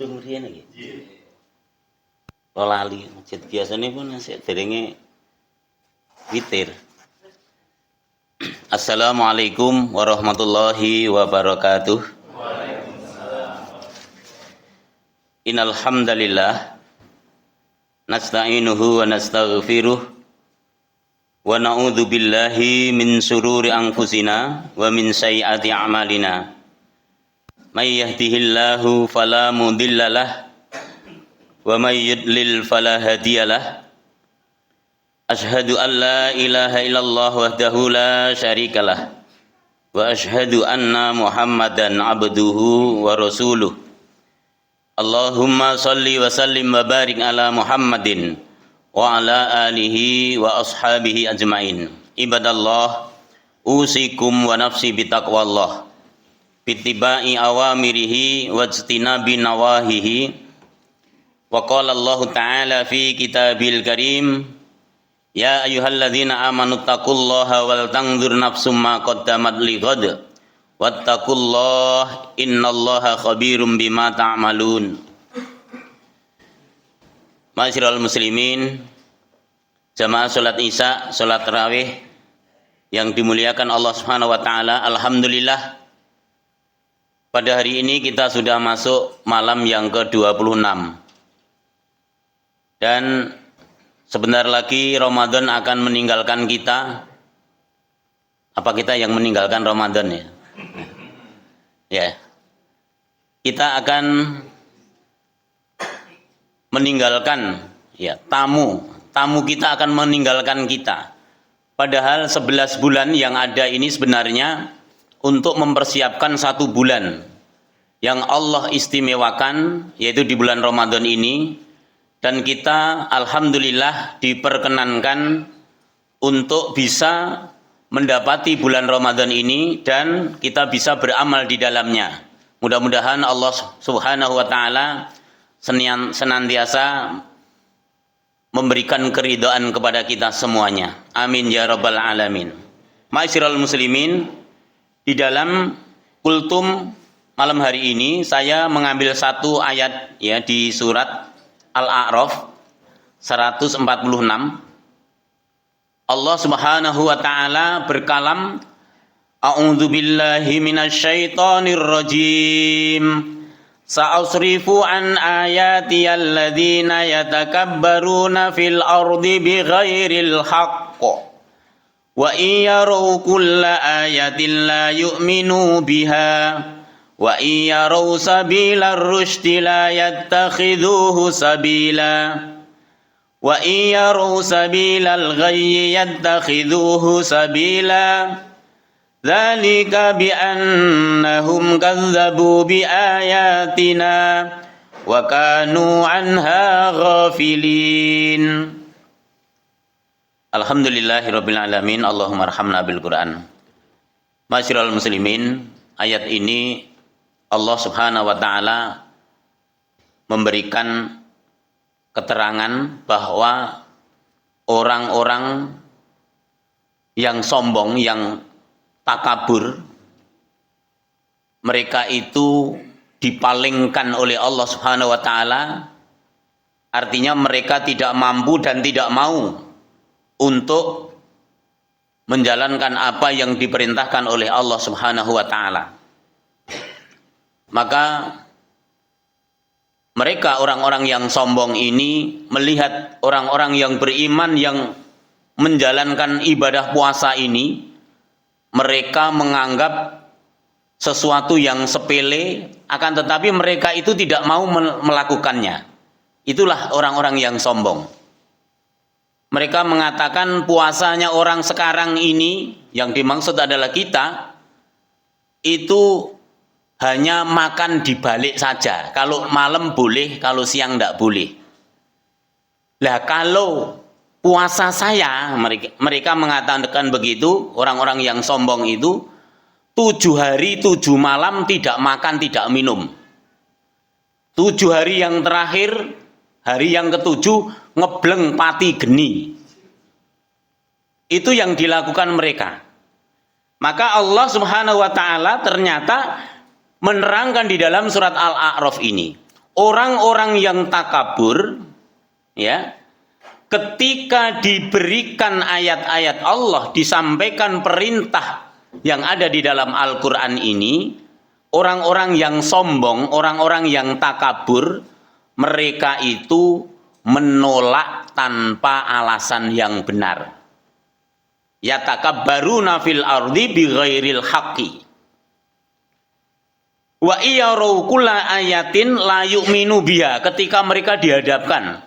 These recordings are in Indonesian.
gedung riyen iki. Lali masjid biasane pun sik derenge witir. Assalamualaikum warahmatullahi wabarakatuh. Innal hamdalillah nasta'inuhu wa nastaghfiruh wa na'udzu billahi min syururi anfusina wa min sayyiati a'malina. May yahdihillahu fala mudhillalah wa may yudlil fala hadiyalah. Asyhadu an la ilaha illallah wahdahu la syarikalah wa asyhadu anna Muhammadan abduhu wa rasuluh. Allahumma salli wa sallim wa barik ala Muhammadin wa ala alihi wa ashabihi ajmain. Ibadallah, usikum wa nafsi bitaqwallah, bittiba'i awamirihi wa ijtinabi nawahihi. Wa qala Allah ta'ala fi kitabil karim, ya ayyuhalladzina amanu taqullaha wal tanzur nafsum ma qaddamat lighad wattaqullaha innallaha khabirum bima ta'malun. Ma'asyiral muslimin, jamaah salat Isya, salat tarawih yang dimuliakan Allah Subhanahu wa taala, alhamdulillah pada hari ini kita sudah masuk malam yang ke-26. Dan sebentar lagi Ramadan akan meninggalkan kita. Apa kita yang meninggalkan Ramadan ya? Ya. Kita akan meninggalkan ya, tamu kita akan meninggalkan kita. Padahal 11 bulan yang ada ini sebenarnya untuk mempersiapkan 1 bulan yang Allah istimewakan, yaitu di bulan Ramadan ini. Dan kita alhamdulillah diperkenankan untuk bisa mendapati bulan Ramadan ini dan kita bisa beramal di dalamnya. Mudah-mudahan Allah Subhanahu wa taala senantiasa memberikan keridhaan kepada kita semuanya. Amin ya rabbal alamin. Ma'asyiral muslimin, di dalam kultum malam hari ini saya mengambil 1 ayat ya di surat Al-A'raf 146. Allah Subhanahu wa taala berkalam, a'udzu billahi minasyaitonir rajim. Sa'asrifu an ayati alladzina yatakabbaruna fil ardi bighairil haqq wa iyyaraw kulla ayatin la yu'minu biha wa iyyaraw sabilar rusydi la yattakhidhuhu sabila wa iyyaraw sabilal ghayyi yattakhidhuhu sabila dzalika bi annahum kadzdzabu bi ayatina wa kanu anha ghafilin. Alhamdulillahirabbil alamin. Allahumma arhamna bil Qur'an. Ma'asyiral muslimin, ayat ini Allah Subhanahu wa taala memberikan keterangan bahwa orang-orang yang sombong, yang takabur, mereka itu dipalingkan oleh Allah Subhanahu wa taala. Artinya mereka tidak mampu dan tidak mau untuk menjalankan apa yang diperintahkan oleh Allah Subhanahu wa taala. Maka mereka orang-orang yang sombong ini melihat orang-orang yang beriman yang menjalankan ibadah puasa ini, mereka menganggap sesuatu yang sepele, akan tetapi mereka itu tidak mau melakukannya. Itulah orang-orang yang sombong. Mereka mengatakan puasanya orang sekarang ini, yang dimaksud adalah kita, itu hanya makan dibalik saja. Kalau malam boleh, kalau siang tidak boleh. Lah kalau puasa saya, mereka mengatakan begitu, orang-orang yang sombong itu, 7 hari 7 malam tidak makan, tidak minum. 7 hari yang terakhir, hari yang ke-7 ngebleng pati geni. Itu yang dilakukan mereka. Maka Allah Subhanahu wa taala ternyata menerangkan di dalam surat Al-A'raf ini, orang-orang yang takabur, ya, ketika diberikan ayat-ayat Allah, disampaikan perintah yang ada di dalam Al-Quran ini, orang-orang yang sombong, orang-orang yang takabur, mereka itu menolak tanpa alasan yang benar. Yatakabbaruna fil ardi bighairil haqqi. Wa iyarau kulla ayatin la yu'minu biha. Ketika mereka dihadapkan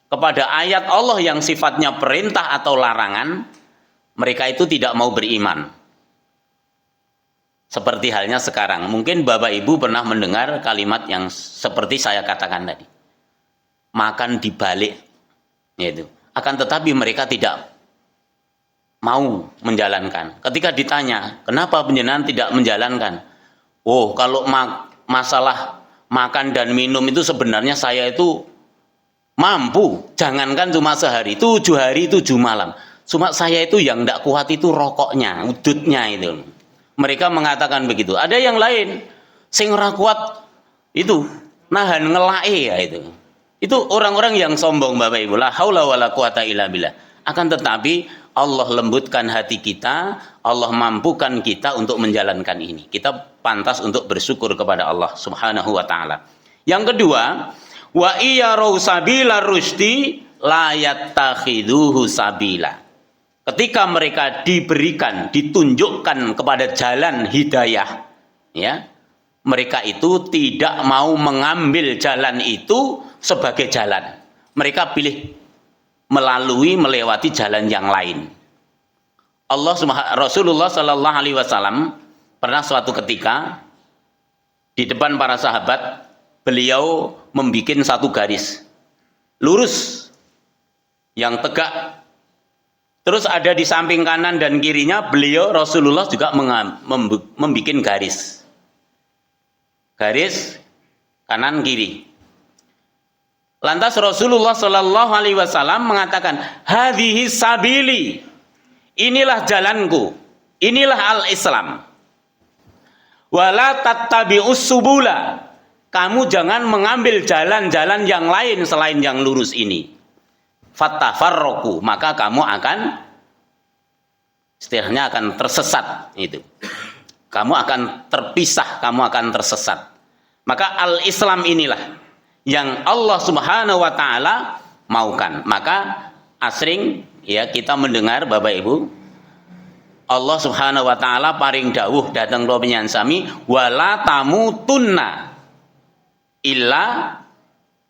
kepada ayat Allah yang sifatnya perintah atau larangan, mereka itu tidak mau beriman. Seperti halnya sekarang. Mungkin Bapak Ibu pernah mendengar kalimat yang seperti saya katakan tadi. Makan dibalik. Yaitu. Akan tetapi mereka tidak mau menjalankan. Ketika ditanya, kenapa panjenengan tidak menjalankan? Oh, kalau masalah makan dan minum itu sebenarnya saya itu mampu. Jangankan cuma sehari, 7 hari, 7 malam. Cuma saya itu yang tidak kuat itu rokoknya, udutnya itu. Mereka mengatakan begitu. Ada yang lain, sing ora kuat itu nahan ngelake ya itu. Itu orang-orang yang sombong Bapak Ibu. La haula wala quwata illa billah. Akan tetapi Allah lembutkan hati kita, Allah mampukan kita untuk menjalankan ini. Kita pantas untuk bersyukur kepada Allah Subhanahu wa taala. Yang kedua, wa iyarau sabila rusdi la yattakhiduhu sabila. Ketika mereka diberikan, ditunjukkan kepada jalan hidayah, ya, mereka itu tidak mau mengambil jalan itu sebagai jalan. Mereka pilih melewati jalan yang lain. Rasulullah Shallallahu Alaihi Wasallam pernah suatu ketika di depan para sahabat, beliau membuat satu garis lurus yang tegak. Terus ada di samping kanan dan kirinya beliau Rasulullah juga membuat garis kanan kiri. Lantas Rasulullah Shallallahu Alaihi Wasallam mengatakan, hadhihi sabili, inilah jalanku, inilah al-Islam. Wala tattabi'us subula, kamu jangan mengambil jalan-jalan yang lain selain yang lurus ini. Fattafarraqu, maka kamu akan istilahnya akan tersesat itu. Kamu akan terpisah, kamu akan tersesat. Maka al-Islam inilah yang Allah Subhanahu wa taala maukan. Maka asring ya kita mendengar Bapak Ibu, Allah Subhanahu wa taala paring dawuh datang kula penyan sami, wala tamutunna illa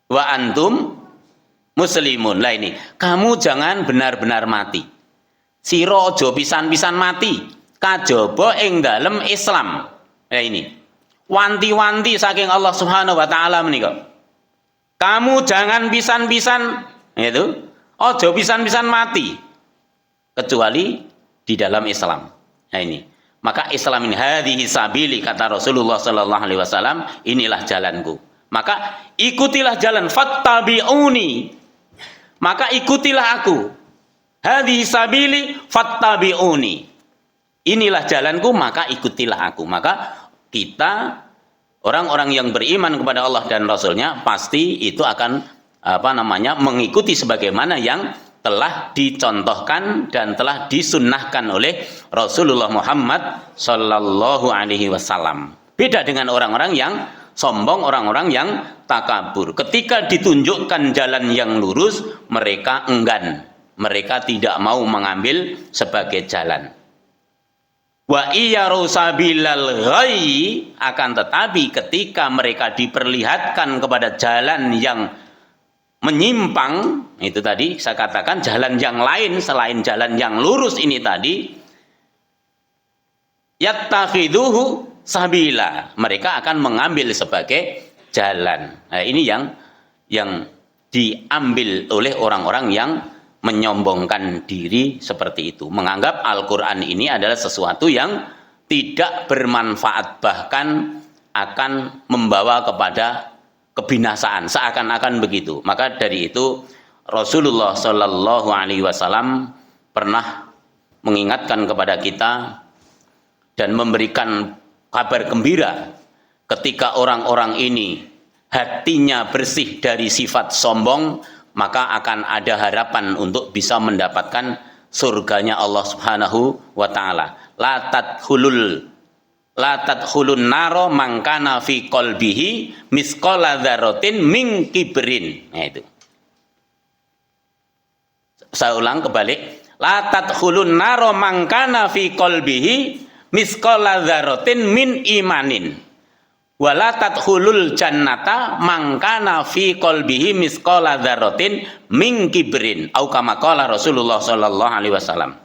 wa antum muslimun. Lah ini, kamu jangan benar-benar mati. Sira aja pisan-pisan mati, kajaba ing dalem Islam. Ya ini. Wanti-wanti saking Allah Subhanahu wa taala menika. Kamu jangan pisan-pisan itu, ojo pisan-pisan mati kecuali di dalam Islam. Nah ini, maka Islam ini hadhihi sabili, kata Rasulullah Sallallahu Alaihi Wasallam, inilah jalanku. Maka ikutilah jalan, fattabi'uni, maka ikutilah aku. Hadhihi sabili fattabi'uni, inilah jalanku, maka ikutilah aku. Maka kita orang-orang yang beriman kepada Allah dan Rasulnya pasti itu akan mengikuti sebagaimana yang telah dicontohkan dan telah disunnahkan oleh Rasulullah Muhammad Sallallahu Alaihi Wasallam. Beda dengan orang-orang yang sombong, orang-orang yang takabur. Ketika ditunjukkan jalan yang lurus, mereka enggan, mereka tidak mau mengambil sebagai jalan. Wa iyaru sabilal ghayyi, akan tetapi ketika mereka diperlihatkan kepada jalan yang menyimpang, itu tadi saya katakan jalan yang lain selain jalan yang lurus ini tadi, yattakhiduhu sabila, mereka akan mengambil sebagai jalan. Nah, ini yang diambil oleh orang-orang yang menyombongkan diri seperti itu, menganggap Al-Quran ini adalah sesuatu yang tidak bermanfaat, bahkan akan membawa kepada kebinasaan, seakan-akan begitu. Maka dari itu Rasulullah Shallallahu Alaihi Wasallam pernah mengingatkan kepada kita dan memberikan kabar gembira ketika orang-orang ini hatinya bersih dari sifat sombong, maka akan ada harapan untuk bisa mendapatkan surganya Allah Subhanahu wa taala. La tadkhulun naro mangkana fi qalbihi misqala dzarratin min kibrin. Nah itu. Saya ulang kebalik. La tadkhulun naro mangkana fi qalbihi misqala dzarratin min imanin. Wala tadkhulul jannata mangkana fi qalbihi misqala dzarratin min kibrin. Au kama qala Rasulullah sallallahu alaihi wasallam.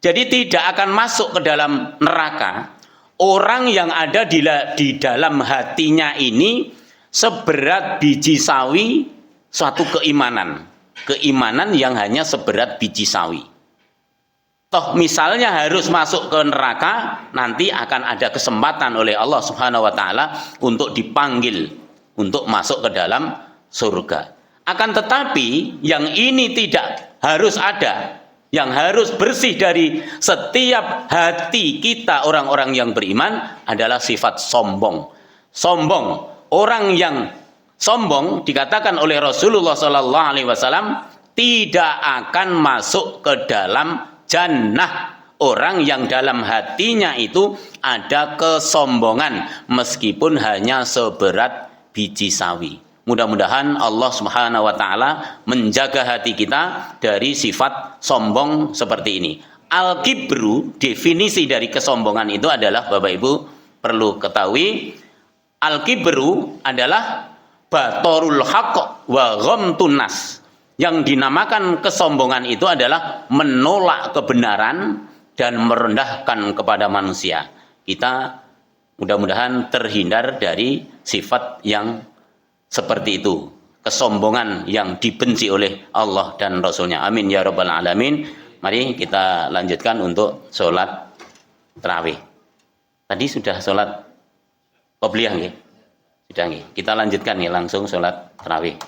Jadi tidak akan masuk ke dalam neraka orang yang ada di dalam hatinya ini seberat biji sawi suatu keimanan. Keimanan yang hanya seberat biji sawi. Toh misalnya harus masuk ke neraka, nanti akan ada kesempatan oleh Allah Subhanahu wa taala untuk dipanggil untuk masuk ke dalam surga. Akan tetapi yang ini tidak harus ada, yang harus bersih dari setiap hati kita orang-orang yang beriman adalah sifat sombong. Sombong, orang yang sombong dikatakan oleh Rasulullah sallallahu alaihi wasallam tidak akan masuk ke dalam jannah. Orang yang dalam hatinya itu ada kesombongan meskipun hanya seberat biji sawi. Mudah-mudahan Allah Subhanahu wa taala menjaga hati kita dari sifat sombong seperti ini. Al-kibru, definisi dari kesombongan itu adalah, Bapak Ibu perlu ketahui, al-kibru adalah batorul haqq wa ghamtun nas. Yang dinamakan kesombongan itu adalah menolak kebenaran dan merendahkan kepada manusia. Kita mudah-mudahan terhindar dari sifat yang seperti itu. Kesombongan yang dibenci oleh Allah dan Rasulnya. Amin ya rabbal alamin. Mari kita lanjutkan untuk sholat tarawih. Tadi sudah sholat qobliyah nggih? Sudah nggih. Kita lanjutkan nih langsung sholat tarawih.